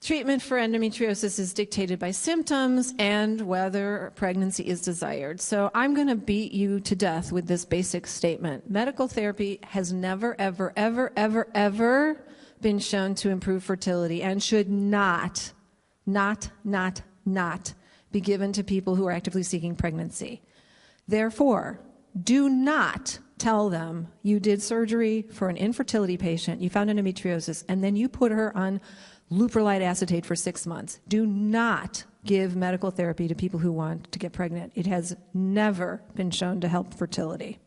Treatment for endometriosis is dictated by symptoms and whether pregnancy is desired. So I'm going to beat you to death with this basic statement. Medical therapy has never, ever, ever, ever, ever been shown to improve fertility and should not be given to people who are actively seeking pregnancy. Therefore, do not tell them you did surgery for an infertility patient, you found endometriosis, and then you put her on leuprolide acetate for 6 months. Do not give medical therapy to people who want to get pregnant. It has never been shown to help fertility.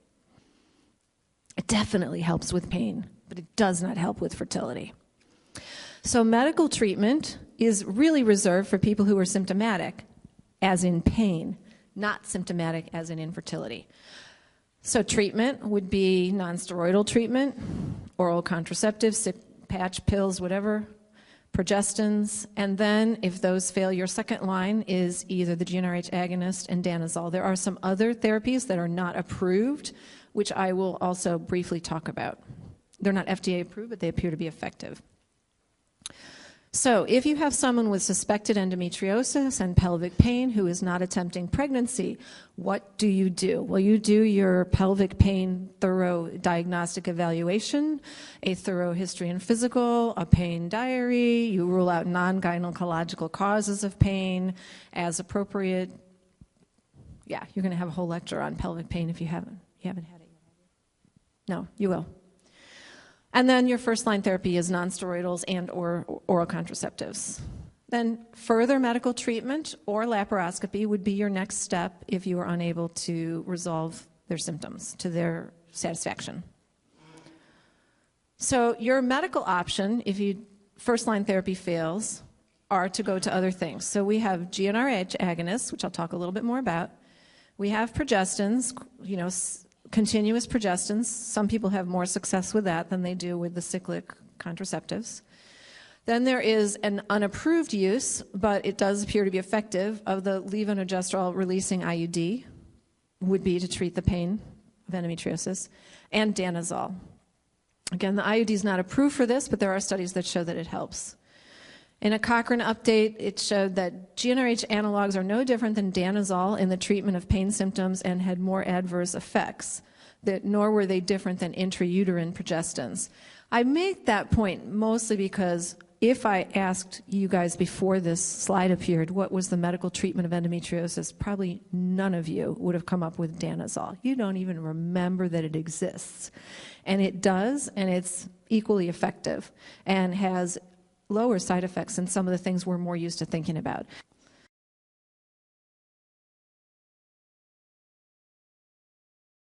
It definitely helps with pain, but it does not help with fertility. So medical treatment is really reserved for people who are symptomatic, as in pain, not symptomatic as in infertility. So treatment would be nonsteroidal treatment, oral contraceptives, patch pills, whatever, progestins, and then if those fail, your second line is either the GnRH agonist and danazol. There are some other therapies that are not approved, which I will also briefly talk about. They're not FDA approved, but they appear to be effective. So if you have someone with suspected endometriosis and pelvic pain who is not attempting pregnancy, what do? Well, you do your pelvic pain thorough diagnostic evaluation, a thorough history and physical, a pain diary, you rule out non-gynecological causes of pain as appropriate. Yeah, you're going to have a whole lecture on pelvic pain if you haven't had it yet. No, you will. And then your first-line therapy is nonsteroidals and or oral contraceptives. Then further medical treatment or laparoscopy would be your next step if you are unable to resolve their symptoms to their satisfaction. So your medical option, if first-line therapy fails, are to go to other things. So we have GnRH agonists, which I'll talk a little bit more about. We have progestins, continuous progestins. Some people have more success with that than they do with the cyclic contraceptives. Then there is an unapproved use, but it does appear to be effective, of the levonorgestrel releasing IUD, would be to treat the pain of endometriosis, and danazol. Again, the IUD is not approved for this, but there are studies that show that it helps. In a Cochrane update, it showed that GnRH analogs are no different than danazol in the treatment of pain symptoms and had more adverse effects, nor were they different than intrauterine progestins. I make that point mostly because if I asked you guys before this slide appeared what was the medical treatment of endometriosis, probably none of you would have come up with danazol. You don't even remember that it exists. And it does, and it's equally effective and has lower side effects than some of the things we're more used to thinking about.